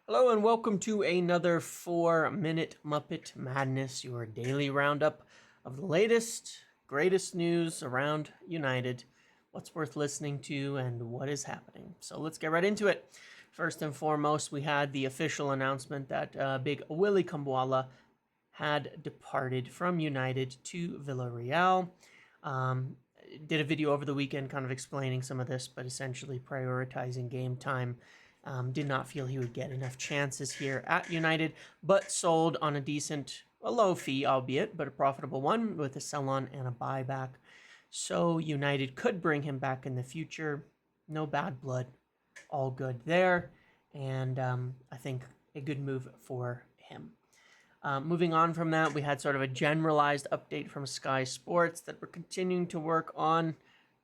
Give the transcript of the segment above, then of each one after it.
Hello and welcome to another 4-minute Muppet Madness, your daily roundup of the latest, greatest news around United, what's worth listening to, and what is happening. So let's get right into it. First and foremost, we had the official announcement that big Willy Kambwala had departed from United to Villarreal. Did a video over the weekend kind of explaining some of this, but essentially prioritizing game time. Did not feel he would get enough chances here at United, but sold on a low fee, albeit, but a profitable one with a sell-on and a buyback. So United could bring him back in the future. No bad blood. All good there. And I think a good move for him. Moving on from that, we had sort of a generalized update from Sky Sports that we're continuing to work on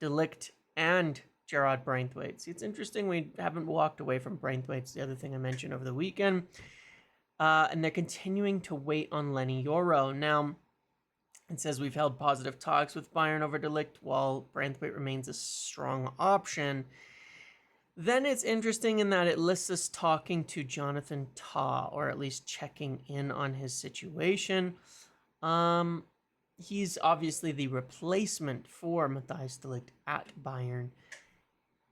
Ligt and Gerard Braithwaite. See, it's interesting we haven't walked away from Braithwaite. It's the other thing I mentioned over the weekend. And they're continuing to wait on Lenny Yoro. Now, it says we've held positive talks with Bayern over Ligt while Braithwaite remains a strong option. Then it's interesting in that it lists us talking to Jonathan Tah, or at least checking in on his situation. He's obviously the replacement for Matthijs de Ligt at Bayern.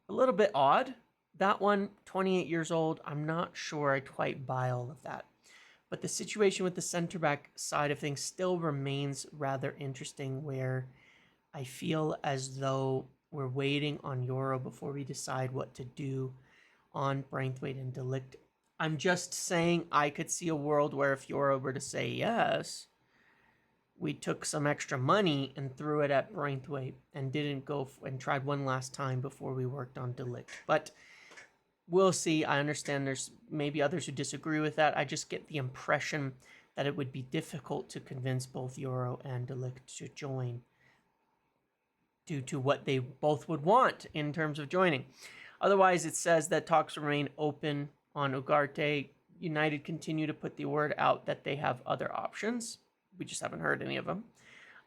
A little bit odd. That one, 28 years old, I'm not sure I quite buy all of that. But the situation with the center back side of things still remains rather interesting, where I feel as though we're waiting on Euro before we decide what to do on Braithwaite and de Ligt. I'm just saying I could see a world where if Euro were to say yes, we took some extra money and threw it at Braithwaite and didn't go and tried one last time before we worked on de Ligt. But we'll see. I understand there's maybe others who disagree with that. I just get the impression that it would be difficult to convince both Euro and de Ligt to join due to what they both would want in terms of joining. Otherwise, it says that talks remain open on Ugarte. United continue to put the word out that they have other options. We just haven't heard any of them.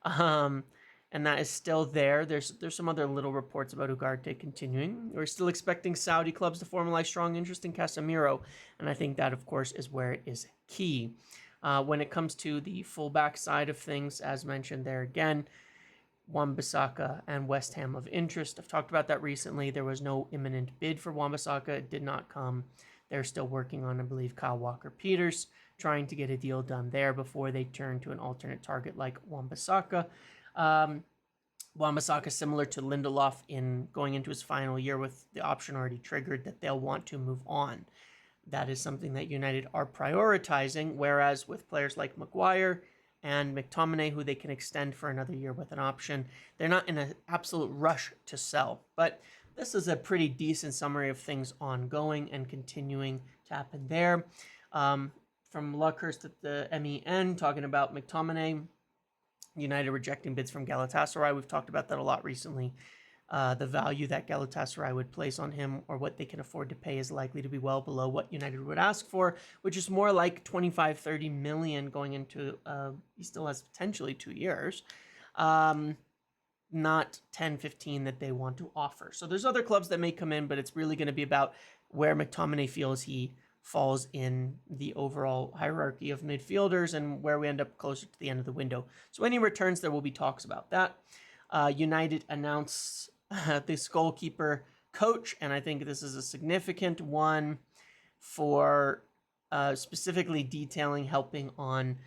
And that is still there. There's some other little reports about Ugarte continuing. We're still expecting Saudi clubs to formalize strong interest in Casemiro. And I think that, of course, is where it is key. When it comes to the fullback side of things, as mentioned there again, Wan-Bissaka and West Ham of interest. I've talked about that recently. There was no imminent bid for Wan-Bissaka. It did not come. They're still working on, I believe, Kyle Walker-Peters, trying to get a deal done there before they turn to an alternate target like Wan-Bissaka. Wan-Bissaka, similar to Lindelof in going into his final year with the option already triggered, that they'll want to move on. That is something that United are prioritizing, whereas with players like Maguire and Mctominay, who they can extend for another year with an option, they're not in an absolute rush to sell. But this is a pretty decent summary of things ongoing and continuing to happen there. From Luckhurst at the MEN, talking about Mctominay, United rejecting bids from Galatasaray. We've talked about that a lot recently. The value that Galatasaray would place on him or what they can afford to pay is likely to be well below what United would ask for, which is more like 25-30 million going into, he still has potentially 2 years, not 10-15 that they want to offer. So there's other clubs that may come in, but it's really going to be about where Mctominay feels he falls in the overall hierarchy of midfielders and where we end up closer to the end of the window. So any returns, there will be talks about that. United announced this goalkeeper coach, and I think this is a significant one for specifically detailing, helping on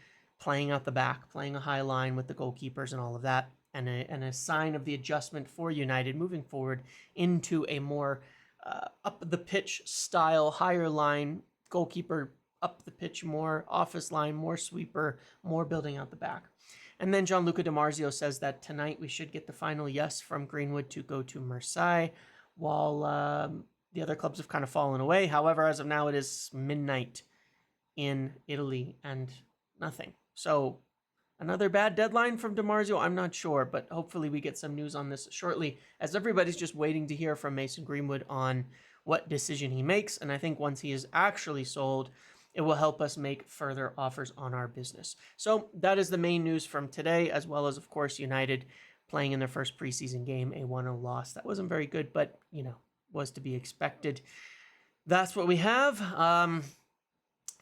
playing out the back, playing a high line with the goalkeepers and all of that, and a sign of the adjustment for United moving forward into a more up the pitch style, higher line goalkeeper, up the pitch more, office line, more sweeper, more building out the back. And then Gianluca Di Marzio says that tonight we should get the final yes from Greenwood to go to Marseille, while the other clubs have kind of fallen away. However, as of now, it is midnight in Italy and nothing. So another bad deadline from Di Marzio, I'm not sure, but hopefully we get some news on this shortly, as everybody's just waiting to hear from Mason Greenwood on what decision he makes. And I think once he is actually sold, it will help us make further offers on our business. So that is the main news from today, as well as, of course, United playing in their first preseason game, a 1-0 loss. That wasn't very good, but, was to be expected. That's what we have.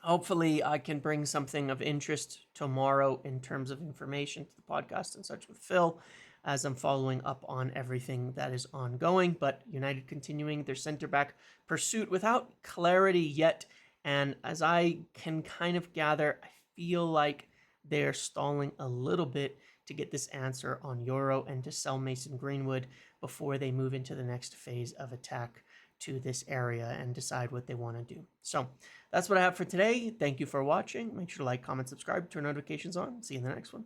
Hopefully, I can bring something of interest tomorrow in terms of information to the podcast and such with Phil, as I'm following up on everything that is ongoing. But United continuing their center back pursuit without clarity yet. And as I can kind of gather, I feel like they're stalling a little bit to get this answer on Euro and to sell Mason Greenwood before they move into the next phase of attack to this area and decide what they want to do. So that's what I have for today. Thank you for watching. Make sure to like, comment, subscribe, turn notifications on. See you in the next one.